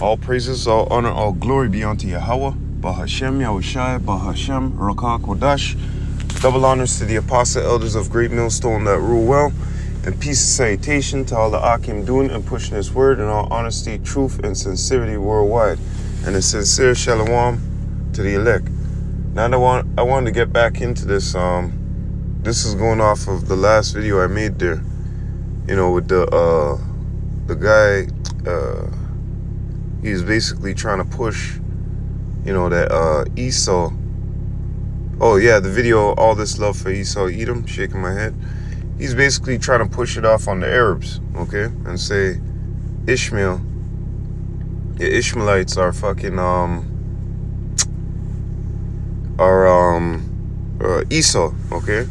All praises, all honor, all glory be unto Yahweh, Bahashem Yahushai, Bahashem Rakah Kodash. Double honors to the apostle elders of Great Millstone that rule well, and peace and salutation to all the Akim doing and pushing his word in all honesty, truth, and sincerity worldwide. And a sincere shalom to the elect. Now I wanted to get back into this. This is going off of the last video I made there. You know, with the guy. He's basically trying to push, you know, that Esau. Oh yeah, the video, all this love for Esau, Edom, shaking my head. He's basically trying to push it off on the Arabs, okay, and say Ishmael, the Ishmaelites are fucking Esau, okay,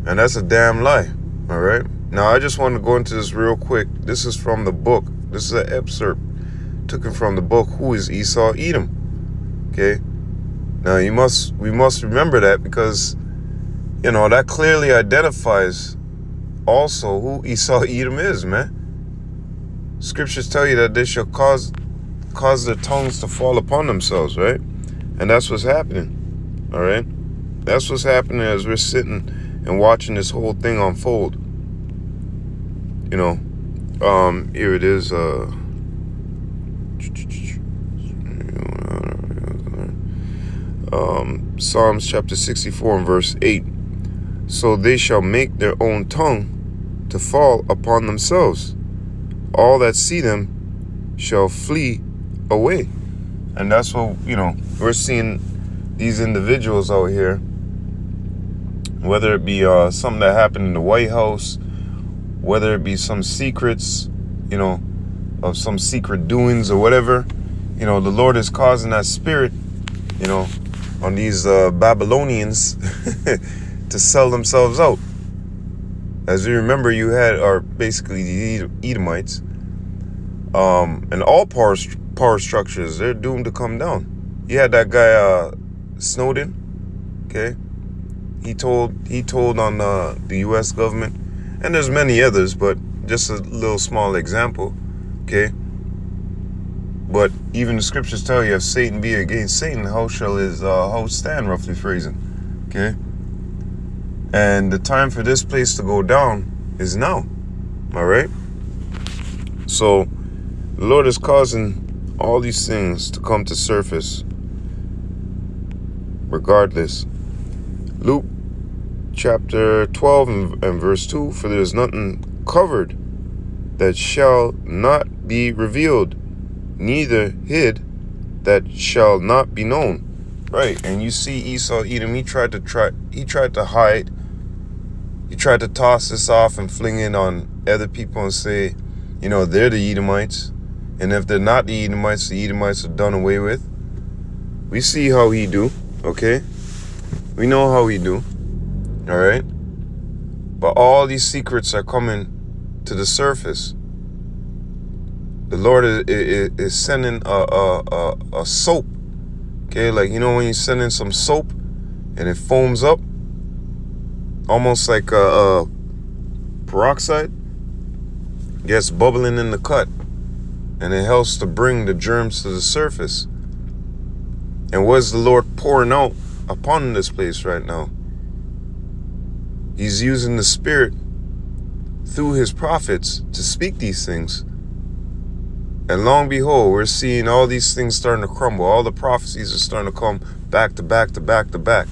and that's a damn lie. All right. Now I just want to go into this real quick. This is from the book. This is an excerpt. Took it from the book, Who is Esau, Edom? Okay. Now we must remember that, because, you know, that clearly identifies also who Esau, Edom is, man. Scriptures tell you that they shall cause their tongues to fall upon themselves, right? And that's what's happening. All right. That's what's happening as we're sitting and watching this whole thing unfold. You know, here it is. Psalms chapter 64 and verse 8. So they shall make their own tongue to fall upon themselves. All that see them shall flee away. And that's what, you know, we're seeing these individuals out here, whether it be something that happened in the White House, whether it be some secrets, you know, of some secret doings or whatever. You know, the Lord is causing that spirit, you know, on these Babylonians to sell themselves out. As you remember, you had, or basically the Edomites, and all power structures, they're doomed to come down. You had that guy Snowden, okay? He told on the U.S. government, and there's many others, but just a little small example, okay? But even the scriptures tell you, if Satan be against Satan, how shall his house stand, roughly phrasing, okay? And the time for this place to go down is now, all right? So the Lord is causing all these things to come to surface regardless. Luke chapter 12 and verse 2, for there is nothing covered that shall not be revealed, neither hid that shall not be known. Right. And you see Esau, Edom, he tried to hide. He tried to toss this off and fling it on other people and say, you know, they're the Edomites. And if they're not the Edomites are done away with. We see how he do, okay? We know how he do. All right? But all these secrets are coming to the surface. The Lord is sending a soap, okay? Like, you know when you send in some soap and it foams up, almost like a peroxide, gets bubbling in the cut, and it helps to bring the germs to the surface. And what is the Lord pouring out upon this place right now? He's using the Spirit through his prophets to speak these things. And long behold, we're seeing all these things starting to crumble. All the prophecies are starting to come back to back to back to back.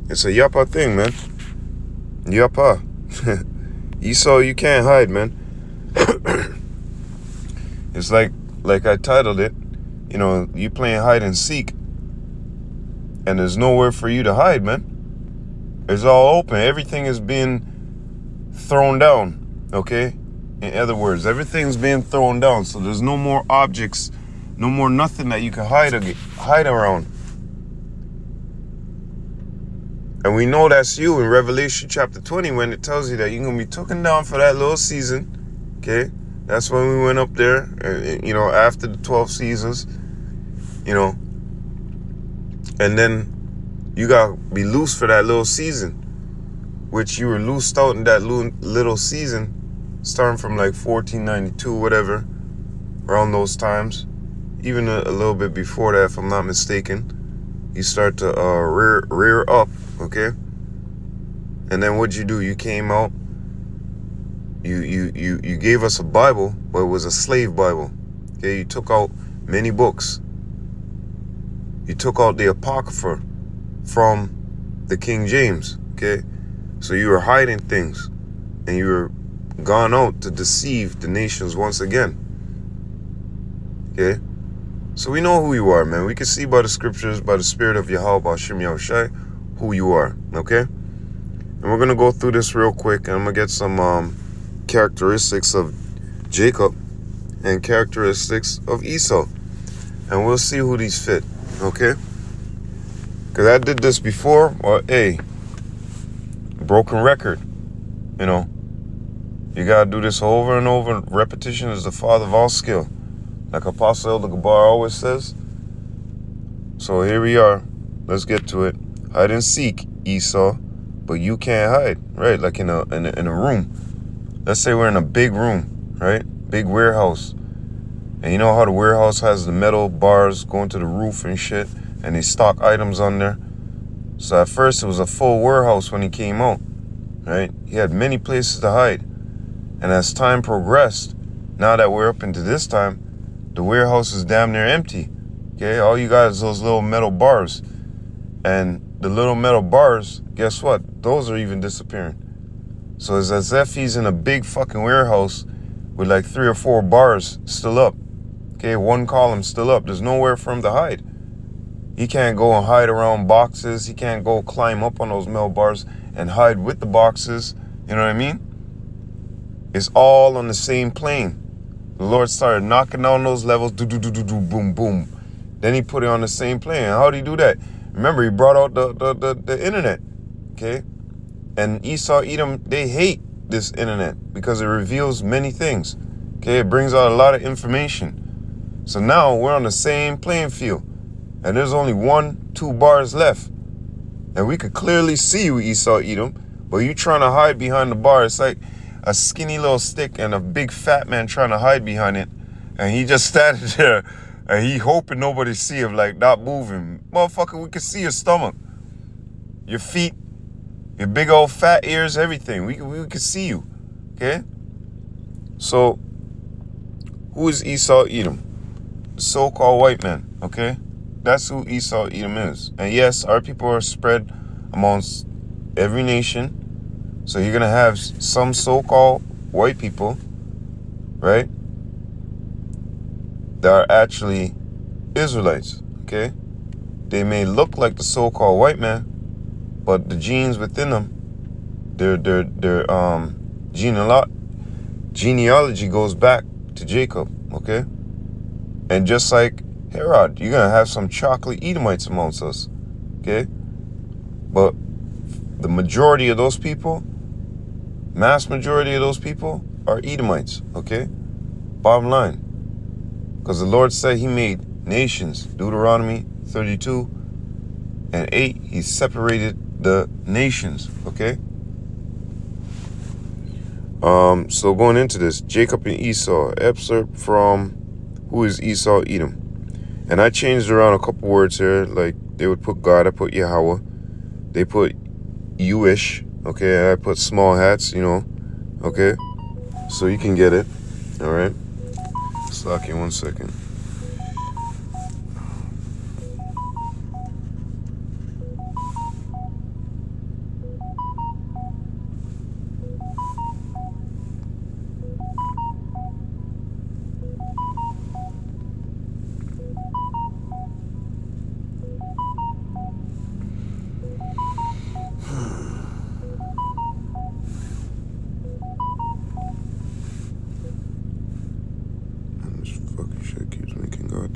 It's a yappa thing, man. Yappa. Esau, you can't hide, man. It's like I titled it, you know, you playing hide and seek, and there's nowhere for you to hide, man. It's all open. Everything is being thrown down, okay? In other words, everything's being thrown down, so there's no more objects, no more nothing that you can hide around. And we know that's you in Revelation chapter 20 when it tells you that you're going to be taken down for that little season, okay? That's when we went up there, you know, after the 12 seasons, you know. And then you got to be loose for that little season, which you were loosed out in that little season starting from like 1492, whatever, around those times, even a little bit before that, if I'm not mistaken. You start to rear up, okay? And then what'd you do? You came out. You gave us a Bible, but it was a slave Bible. Okay, you took out many books. You took out the Apocrypha from the King James. Okay, so you were hiding things, and you were gone out to deceive the nations once again. Okay, so we know who you are, man. We can see by the scriptures, by the Spirit of Yahweh, Bashim Yahushai, who you are. Okay, and we're gonna go through this real quick, and I'm gonna get some characteristics of Jacob and characteristics of Esau, and we'll see who these fit. Okay, because I did this before. Or broken record. You know, you gotta do this over and over. Repetition is the father of all skill, like Apostle Elder Gabar always says. So here we are. Let's get to it. Hide and seek, Esau, but you can't hide, right? Like in a room. Let's say we're in a big room, right? Big warehouse. And you know how the warehouse has the metal bars going to the roof and shit, and they stock items on there. So at first it was a full warehouse when he came out, right? He had many places to hide. And as time progressed, now that we're up into this time, the warehouse is damn near empty. Okay, all you got is those little metal bars. And the little metal bars, guess what? Those are even disappearing. So it's as if he's in a big fucking warehouse with like 3 or 4 bars still up. Okay, 1 column still up. There's nowhere for him to hide. He can't go and hide around boxes. He can't go climb up on those metal bars and hide with the boxes. You know what I mean? It's all on the same plane. The Lord started knocking down those levels. Do, do, do, do, do, boom, boom. Then he put it on the same plane. How did he do that? Remember, he brought out the internet. Okay? And Esau, Edom, they hate this internet because it reveals many things. Okay, it brings out a lot of information. So now we're on the same playing field. And there's only 1, 2 bars left. And we could clearly see you, Esau, Edom. But you trying to hide behind the bar. It's like a skinny little stick and a big fat man trying to hide behind it. And he just standing there. And he hoping nobody see him, like not moving. Motherfucker, we can see your stomach, your feet, your big old fat ears, everything. We can see you. Okay? So, who is Esau, Edom? The so-called white man. Okay? That's who Esau, Edom is. And yes, our people are spread amongst every nation. So you're going to have some so-called white people, right, that are actually Israelites, okay? They may look like the so-called white man, but the genes within them, their genealogy goes back to Jacob, okay? And just like Herod, you're going to have some chocolate Edomites amongst us, okay? But the majority of those people, mass majority of those people are Edomites, okay? Bottom line. Because the Lord said he made nations. Deuteronomy 32 and 8, he separated the nations, okay? So going into this, Jacob and Esau, excerpt from who is Esau, Edom. And I changed around a couple words here, like they would put God, I put Yahweh. They put you-ish, okay? I put small hats, you know, okay? So you can get it, all right? Slack in 1 second.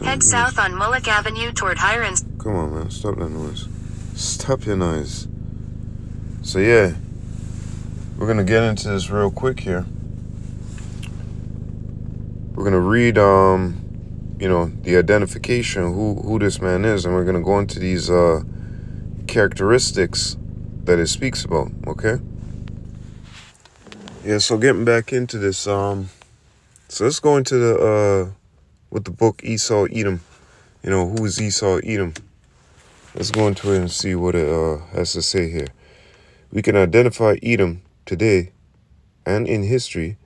Head south on Mullock Avenue toward Hirons. Come on, man. Stop that noise. Stop your noise. So, yeah. We're going to get into this real quick here. We're going to read, you know, the identification, who this man is. And we're going to go into these characteristics that it speaks about, okay? Yeah, so getting back into this, so let's go into with the book Esau, Edom. Who is Esau, Edom? Let's go into it and see what it has to say here. We can identify Edom today and in history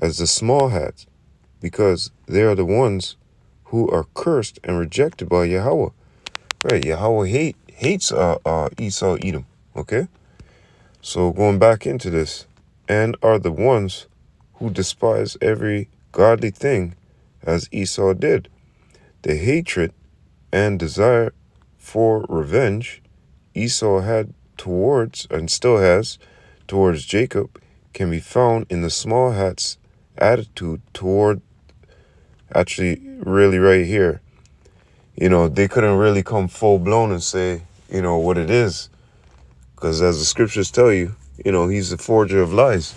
as the small hats because they are the ones who are cursed and rejected by Yahweh. Right, Yahweh hates Esau, Edom, okay? So going back into this, and are the ones who despise every godly thing as Esau did. The hatred and desire for revenge Esau had towards, and still has, towards Jacob can be found in the small hat's attitude toward, actually really right here. They couldn't really come full blown and say, what it is. Because as the scriptures tell you, he's the forger of lies.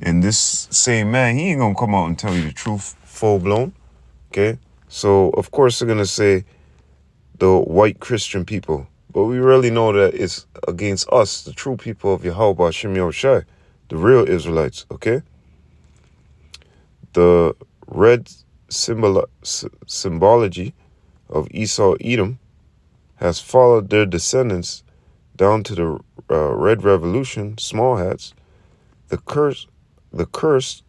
And this same man, he ain't going to come out and tell you the truth full blown. Okay? So, of course, they're going to say the white Christian people. But we really know that it's against us, the true people of Yahweh Shem Yahushai, the real Israelites. Okay? The red symbology of Esau, Edom, has followed their descendants down to the Red Revolution, small hats. The curse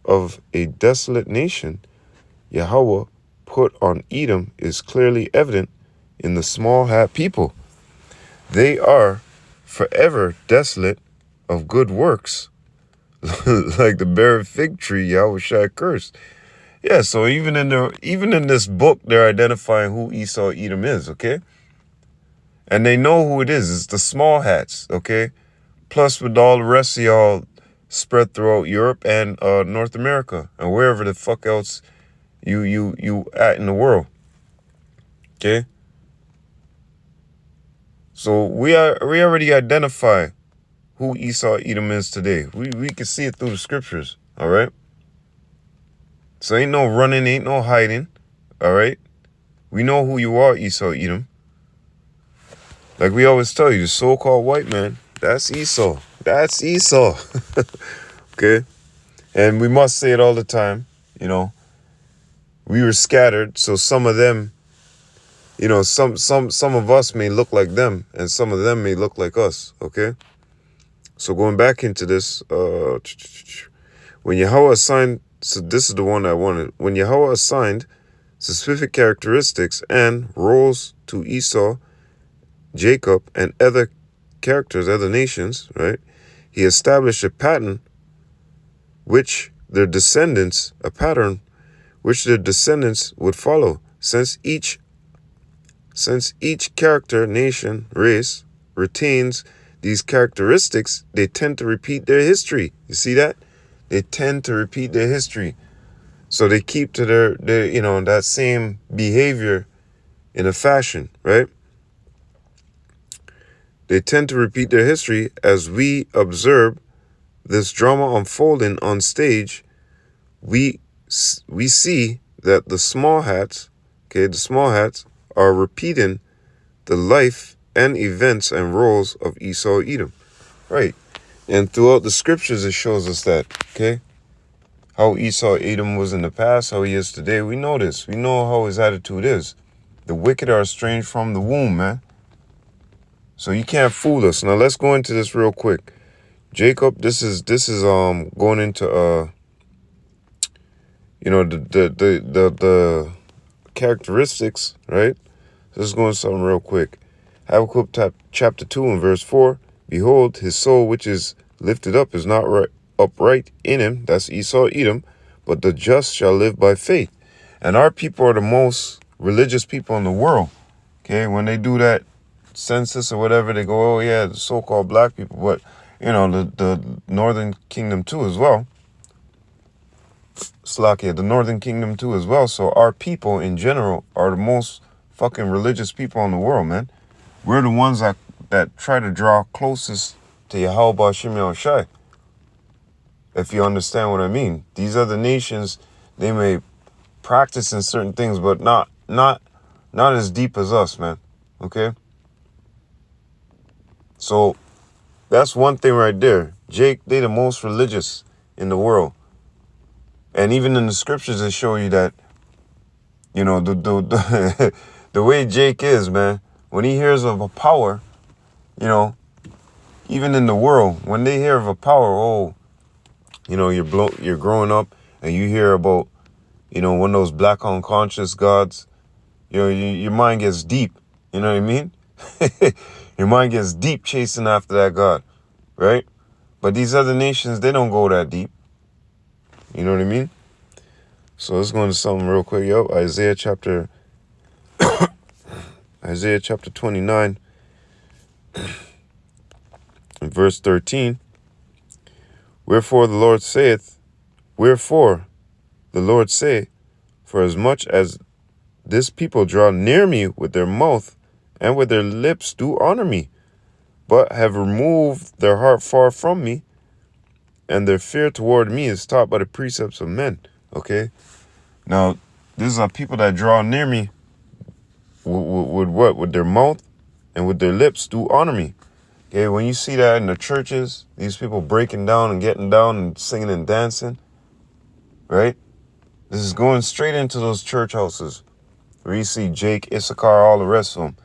of a desolate nation Yahweh put on Edom is clearly evident in the small hat people. They are forever desolate of good works, like the barren fig tree Yahweh cursed. Yeah, so even in this book, they're identifying who Esau, Edom is, okay? And they know who it is. It's the small hats, okay? Plus with all the rest of y'all spread throughout Europe and North America and wherever the fuck else you at in the world. Okay? So we already identify who Esau, Edom is today. We can see it through the scriptures, all right? So ain't no running, ain't no hiding, all right? We know who you are, Esau, Edom. Like we always tell you, the so-called white man, that's Esau. That's Esau. Okay? And we must say it all the time, We were scattered, so some of them, some of us may look like them, and some of them may look like us, okay? So going back into this, when Yahweh assigned, so this is the one I wanted. When Yahweh assigned specific characteristics and roles to Esau, Jacob, and other characters, other nations, right? He established a pattern which their descendants would follow. Since each character, nation, race retains these characteristics, they tend to repeat their history. You see that? They tend to repeat their history. So they keep to their that same behavior in a fashion, right? They tend to repeat their history. As we observe this drama unfolding on stage, we see that the small hats are repeating the life and events and roles of Esau, Edom. Right. And throughout the scriptures, it shows us that, okay? How Esau, Edom was in the past, how he is today. We know this. We know how his attitude is. The wicked are estranged from the womb, man. So you can't fool us. Now let's go into this real quick. Jacob, this is going into the characteristics, right? Let's go into something real quick. Habakkuk chapter 2 and verse 4. Behold, his soul which is lifted up is not upright in him. That's Esau, Edom. But the just shall live by faith. And our people are the most religious people in the world. Okay, when they do that census or whatever, they go, oh yeah, the so-called black people. But, the northern kingdom too as well. Slakia, the northern kingdom too as well. So our people in general are the most fucking religious people in the world, man. We're the ones that try to draw closest to Yahweh Shem Yahushai. If you understand what I mean. These other nations, they may practice in certain things, but not as deep as us, man. Okay? So that's one thing right there. Jake, they the most religious in the world. And even in the scriptures, they show you that You know, the way Jake is, man, when he hears of a power, you know, even in the world, when they hear of a power, oh, you know, you're growing up and you hear about, you know, one of those black unconscious gods, you know, your mind gets deep. You know what I mean? Your mind gets deep chasing after that God, right? But these other nations, they don't go that deep. You know what I mean? So let's go into something real quick. Yo, Isaiah chapter 29 and verse 13. Wherefore the Lord saith, wherefore the Lord say, for as much as this people draw near me with their mouth and with their lips do honor me, but have removed their heart far from me, and their fear toward me is taught by the precepts of men. Okay? Now, these are people that draw near me with what? With their mouth and with their lips do honor me. Okay, when you see that in the churches, these people breaking down and getting down and singing and dancing, right? This is going straight into those church houses where you see Jake, Issachar, all the rest of them.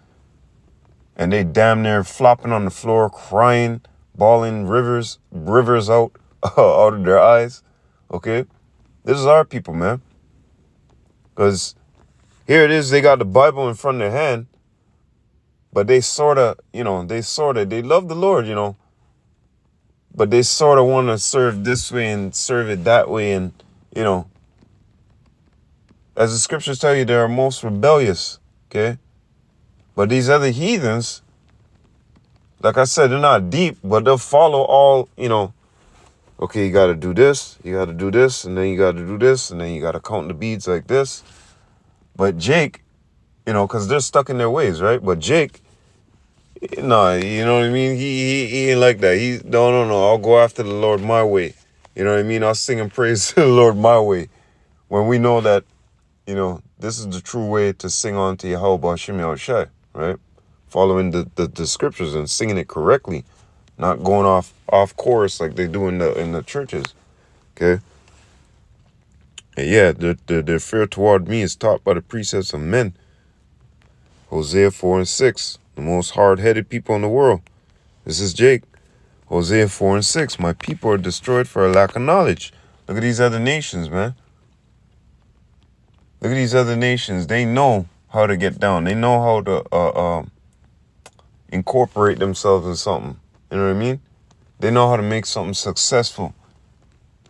And they damn near flopping on the floor, crying, bawling rivers out, out of their eyes. Okay? This is our people, man. Because here it is, they got the Bible in front of their hand, but they they love the Lord, you know, but they sort of want to serve this way and serve it that way. And, you know, as the scriptures tell you, they are most rebellious, okay? But these other heathens, like I said, they're not deep, but they'll follow all, you know, okay, you got to do this, you got to do this, and then you got to do this, and then you got to count the beads like this. But Jake, you know, because they're stuck in their ways, right? But Jake, no, you know what I mean? He ain't like that. No, I'll go after the Lord my way. You know what I mean? I'll sing and praise to the Lord my way. When we know that, you know, this is the true way to sing on to Yahweh Hashem Yahushai, right? Following the scriptures and singing it correctly, not going off course like they do in the churches, okay? And yeah, their fear toward me is taught by the precepts of men. Hosea 4 and 6, the most hard-headed people in the world. This is Jake. Hosea 4 and 6, my people are destroyed for a lack of knowledge. Look at these other nations, man. Look at these other nations. They know how to get down. They know how to incorporate themselves in something. You know what I mean? They know how to make something successful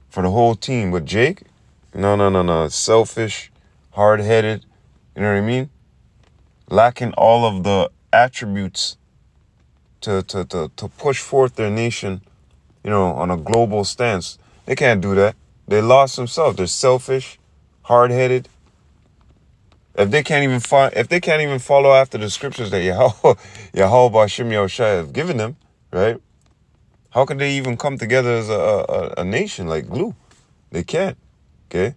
for the whole team. But Jake, no. Selfish, hard-headed. You know what I mean? Lacking all of the attributes to push forth their nation, you know, on a global stance. They can't do that. They lost themselves. They're selfish, hard-headed. If they can't even follow after the scriptures that Yahweh Hashem Yahushai have given them, right? How could they even come together as a nation like glue? They can't. Okay.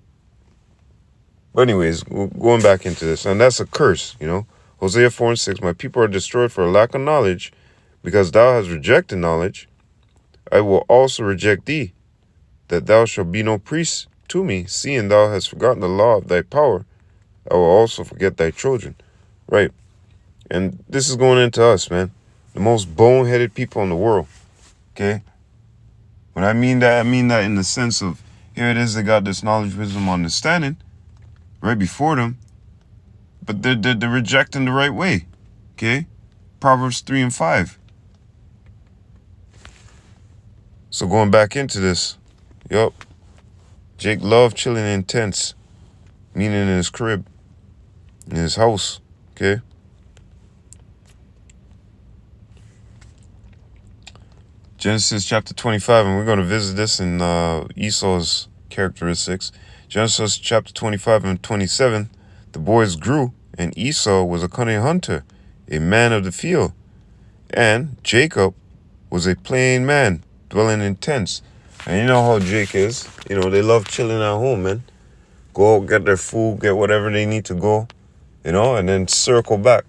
But anyways, going back into this, and that's a curse, you know. Hosea 4 and 6, my people are destroyed for a lack of knowledge, because thou hast rejected knowledge. I will also reject thee, that thou shalt be no priest to me, seeing thou hast forgotten the law of thy power. I will also forget thy children. Right. And this is going into us, man. The most boneheaded people in the world. Okay. When I mean that in the sense of, here it is, they got this knowledge, wisdom, understanding right before them, but they're rejecting the right way. Okay. Proverbs 3 and 5. So going back into this, yup. Jake loved chilling in tents, meaning in his crib, in his house, okay? Genesis chapter 25, and we're going to visit this in Esau's characteristics. Genesis chapter 25 and 27, the boys grew, and Esau was a cunning hunter, a man of the field, and Jacob was a plain man, dwelling in tents. And you know how Jake is. You know, they love chilling at home, man. Go out, get their food, get whatever they need to go, you know, and then circle back.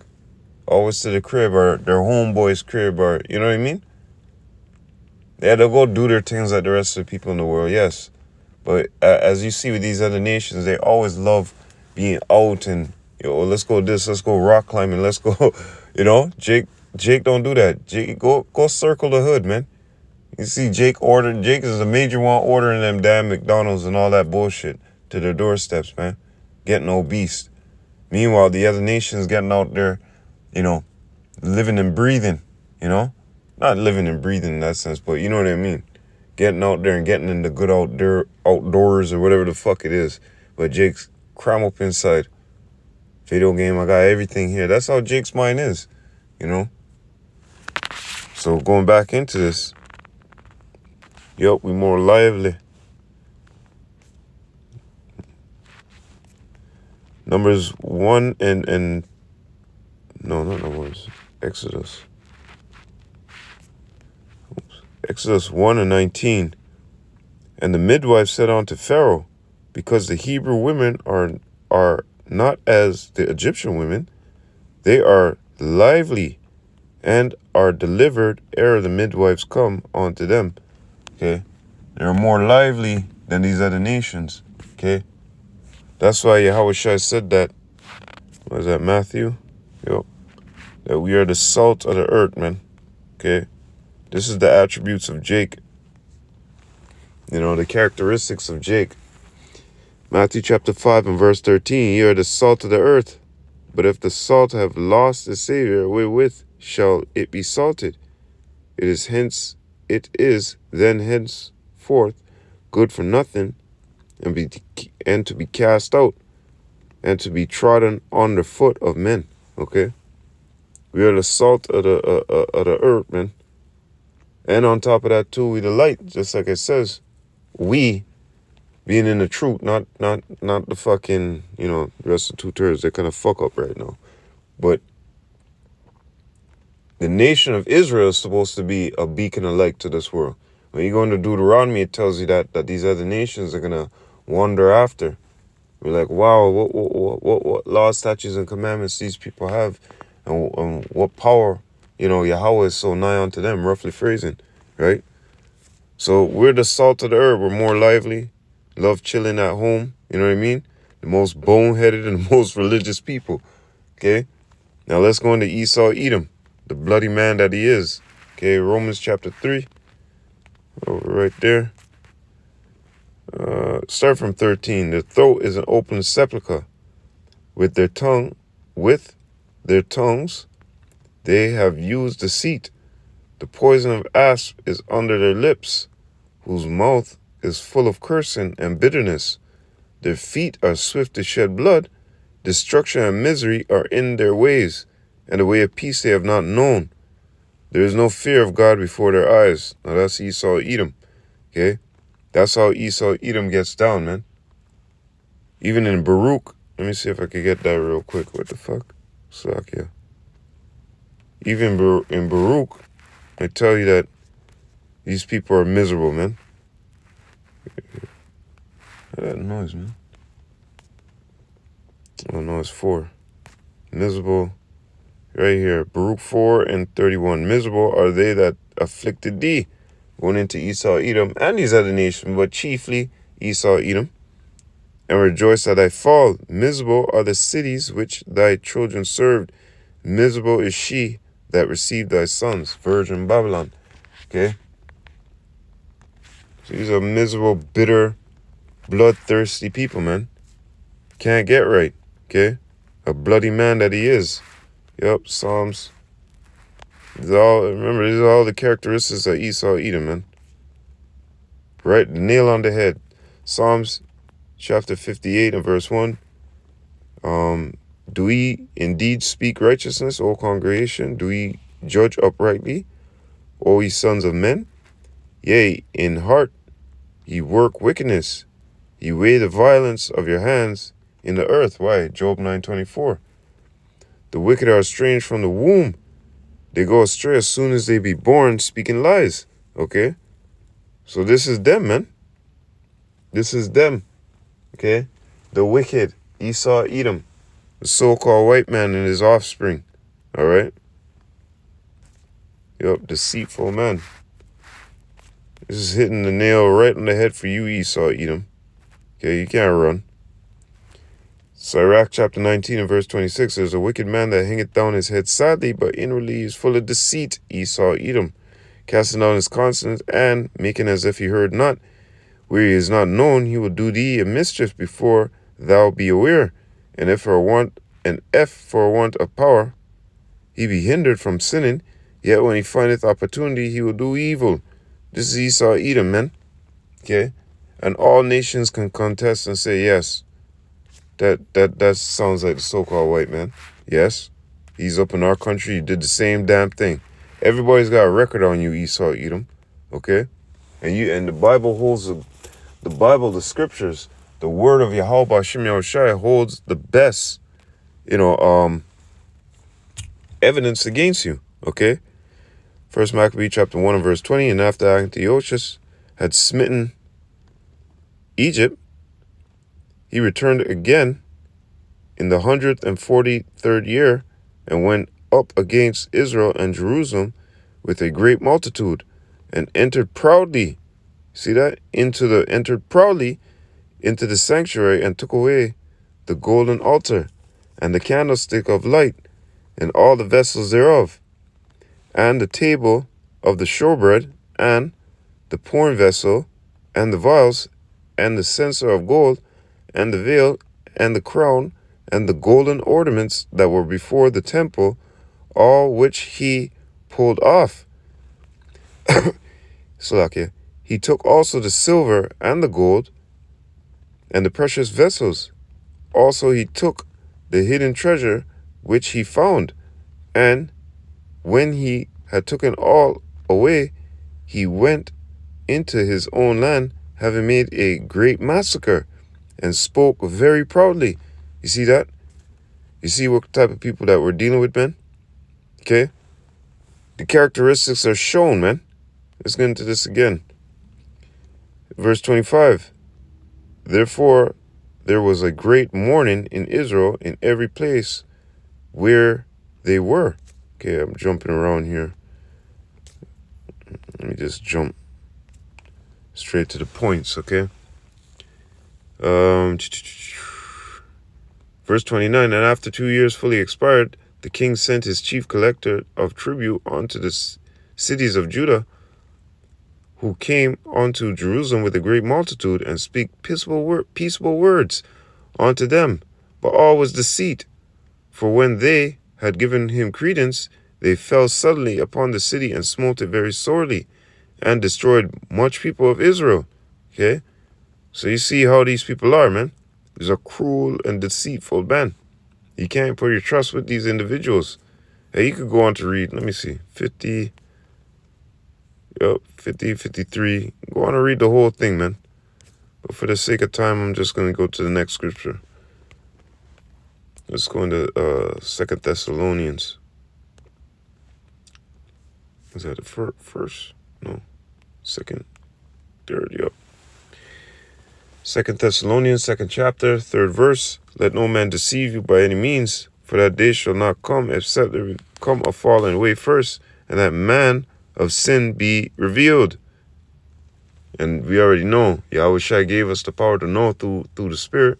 Always to the crib or their homeboy's crib or, you know what I mean? Yeah, they'll go do their things like the rest of the people in the world, yes. But as you see with these other nations, they always love being out and, let's go this, let's go rock climbing, let's go, Jake don't do that. Jake, go circle the hood, man. You see Jake is a major one ordering them damn McDonald's and all that bullshit to their doorsteps, man. Getting obese. Meanwhile, the other nations getting out there, living and breathing, Not living and breathing in that sense, but you know what I mean. Getting out there and getting in the good outdoors or whatever the fuck it is. But Jake's cram up inside. Video game, I got everything here. That's how Jake's mind is, So going back into this, we more lively. Numbers 1 and no, not Numbers. Exodus. Exodus 1 and 19. And the midwife said unto Pharaoh, because the Hebrew women are not as the Egyptian women, they are lively and are delivered ere the midwives come unto them. Okay? They're more lively than these other nations. Okay? That's why Yahushua said that. What is that, Matthew? Yep. That we are the salt of the earth, man. Okay? This is the attributes of Jake. The characteristics of Jake. Matthew chapter 5 and verse 13. You are the salt of the earth. But if the salt have lost its savor, wherewith shall it be salted? It is then henceforth good for nothing, and to be cast out, and to be trodden on the foot of men. Okay? We are the salt of the earth, man. And on top of that too, we the light, just like it says. We being in the truth, not the fucking, rest of 2 turds. They're kind of fuck up right now. But the nation of Israel is supposed to be a beacon of light to this world. When you go into Deuteronomy, it tells you that these other nations are gonna wander after. We're like, wow, what laws, statutes, and commandments these people have, and what power, Yahweh is so nigh unto them, roughly phrasing, right? So we're the salt of the earth. We're more lively, love chilling at home, you know what I mean? The most boneheaded and the most religious people, okay? Now let's go into Esau, Edom, the bloody man that he is, okay? Romans chapter 3, over right there. Start from 13. Their throat is an open sepulchre. With their tongues, they have used deceit. The poison of asp is under their lips, whose mouth is full of cursing and bitterness. Their feet are swift to shed blood. Destruction and misery are in their ways, and the way of peace they have not known. There is no fear of God before their eyes. Now that's Esau, Edom. Okay? That's how Esau, Edom gets down, man. Even in Baruch, let me see if I can get that real quick. What the fuck? Slakia. Even in Baruch, I tell you that these people are miserable, man. That noise, man. Oh, no, it's 4. Miserable. Right here. Baruch 4 and 31. Miserable are they that afflicted thee. Going into Esau, Edom, and these other nations, but chiefly Esau, Edom. And rejoice at thy fall. Miserable are the cities which thy children served. Miserable is she that received thy sons. Virgin Babylon. Okay? So these are miserable, bitter, bloodthirsty people, man. Can't get right. Okay? A bloody man that he is. Yep, Psalms. Remember, these are all the characteristics of Esau, Edom, man. Right? Nail on the head. Psalms chapter 58 and verse 1. Do we indeed speak righteousness, O congregation? Do we judge uprightly, O ye sons of men? Yea, in heart ye work wickedness. Ye weigh the violence of your hands in the earth. Why? Job 9:24. The wicked are estranged from the womb. They go astray as soon as they be born, speaking lies. Okay? So this is them, man. This is them. Okay? The wicked, Esau, Edom, the so-called white man and his offspring. All right? Yup, deceitful man. This is hitting the nail right on the head for you, Esau, Edom. Okay, you can't run. Sirach chapter 19 and verse 26, there's a wicked man that hangeth down his head sadly, but inwardly is full of deceit. Esau, Edom, casting down his countenance and making as if he heard not. Where he is not known, he will do thee a mischief before thou be aware. And if for want of power he be hindered from sinning, yet when he findeth opportunity, he will do evil. This is Esau, Edom, man. Okay? And all nations can contest and say, yes, that sounds like the so-called white man. Yes, he's up in our country. He did the same damn thing. Everybody's got a record on you, Esau, Edom. Okay? And the Bible holds the Bible, the scriptures, the word of Yahweh Hashem Yahushai holds the best, evidence against you. Okay? First Maccabee chapter 1 and verse 20, and after Antiochus had smitten Egypt, he returned again in the 143rd year and went up against Israel and Jerusalem with a great multitude and entered proudly. See that? Entered proudly into the sanctuary and took away the golden altar and the candlestick of light and all the vessels thereof, and the table of the showbread, and the pouring vessel, and the vials, and the censer of gold, and the veil, and the crown, and the golden ornaments that were before the temple, all which he pulled off. Salakia. He took also the silver and the gold, and the precious vessels. Also he took the hidden treasure which he found, and when he had taken all away, he went into his own land, having made a great massacre, and spoke very proudly. You see that? You see what type of people that we're dealing with, man? Okay? The characteristics are shown, man. Let's get into this again. Verse 25. Therefore, there was a great mourning in Israel in every place where they were. Okay, I'm jumping around here. Let me just jump straight to the points, okay? Verse 29, and after 2 years fully expired, the king sent his chief collector of tribute unto the cities of Judah, who came unto Jerusalem with a great multitude, and speak peaceable words unto them. But all was deceit. For when they had given him credence, they fell suddenly upon the city and smote it very sorely, and destroyed much people of Israel. Okay? So you see how these people are, man. These are cruel and deceitful men. You can't put your trust with these individuals. Hey, you could go on to read, let me see, 50, 53. Go on and read the whole thing, man. But for the sake of time, I'm just going to go to the next scripture. Let's go into 2 Thessalonians. Is that the first? No. Second. Third, yep. 2 Thessalonians, 2nd chapter, 3rd verse. Let no man deceive you by any means, for that day shall not come, except there come a falling away first, and that man of sin be revealed. And we already know, Yahushua gave us the power to know through the Spirit.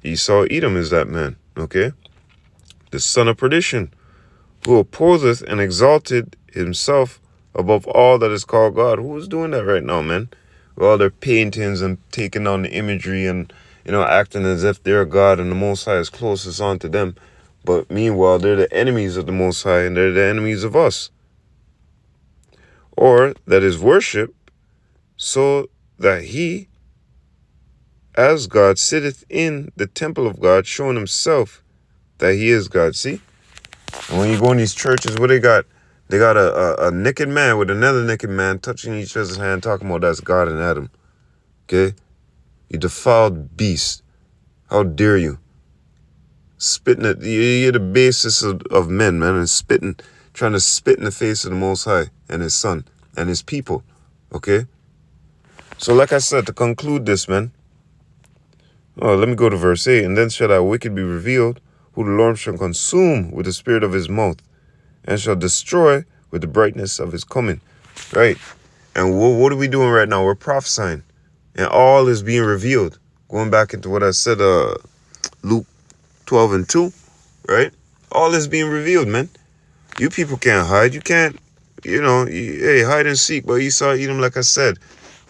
Esau, Edom is that man, okay? The son of perdition, who opposeth and exalted himself above all that is called God. Who is doing that right now, man? With all their paintings and taking on the imagery and, acting as if they're God and the Most High is closest onto them. But meanwhile, they're the enemies of the Most High and they're the enemies of us. Or that is worship, so that he, as God, sitteth in the temple of God, showing himself that he is God. See? And when you go in these churches, what they got? They got a naked man with another naked man touching each other's hand, talking about that's God and Adam. Okay? You defiled beast. How dare you? Spitting at you're the basis of men, man, and trying to spit in the face of the Most High and his son and his people. Okay? So like I said, to conclude this, man. Oh, let me go to verse 8. And then shall that wicked be revealed, who the Lord shall consume with the spirit of his mouth, and shall destroy with the brightness of his coming. Right? And what are we doing right now? We're prophesying. And all is being revealed. Going back into what I said, Luke 12 and 2, right? All this being revealed, man. You people can't hide. You can't, hey, hide and seek. But Esau, Edom, like I said,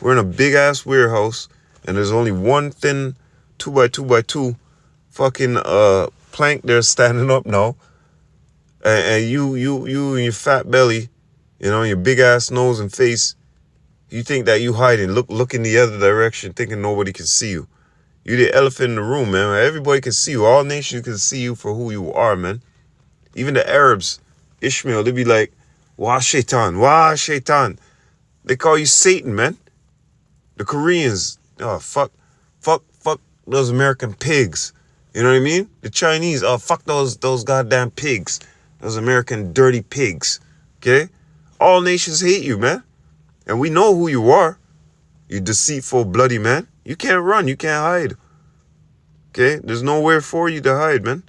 we're in a big-ass warehouse, and there's only one thin 2x2x2 fucking plank there standing up now. And you and your fat belly, your big-ass nose and face, you think that you hiding. Look in the other direction, thinking nobody can see you. You the elephant in the room, man. Everybody can see you. All nations can see you for who you are, man. Even the Arabs, Ishmael, they be like, Wah Shaitan, Wah Shaitan. They call you Satan, man. The Koreans, oh, fuck those American pigs. You know what I mean? The Chinese, oh, fuck those goddamn pigs. Those American dirty pigs. Okay? All nations hate you, man. And we know who you are. You deceitful, bloody man. You can't run. You can't hide. Okay? There's nowhere for you to hide, man.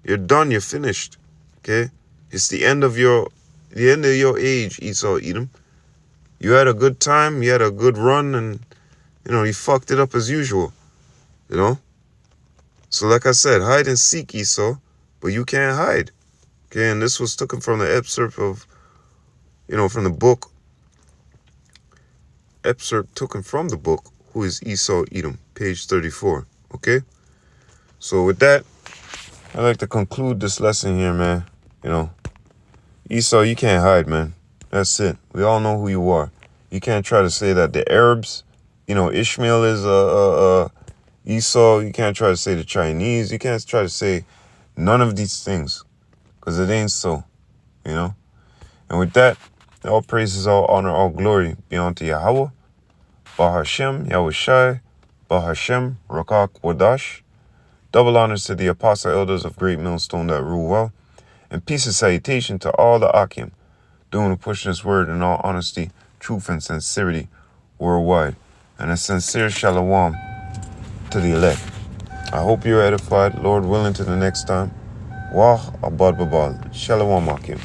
You're done. You're finished. Okay? It's the end of your age, Esau, Edom. You had a good time. You had a good run. And, you fucked it up as usual. So like I said, hide and seek, Esau. But you can't hide. Okay? And this was taken from the excerpt of, from the book. Excerpt taken from the book, Who is Esau, Edom, page 34. Okay? So with that, I'd like to conclude this lesson here, man. Esau, you can't hide, man. That's it. We all know who you are. You can't try to say that the Arabs, Ishmael is Esau. You can't try to say the Chinese. You can't try to say none of these things, because it ain't so, And with that, all praises, all honor, all glory be unto Yahweh, Bahashem, Yahushai, Bahashem, Rakak, Wadash. Double honors to the apostle elders of Great Millstone that rule well, and peace and salutation to all the Akim, doing and pushing this word in all honesty, truth, and sincerity worldwide. And a sincere shalom to the elect. I hope you're edified, Lord willing, to the next time. Wah abad babal. Shalom Akim.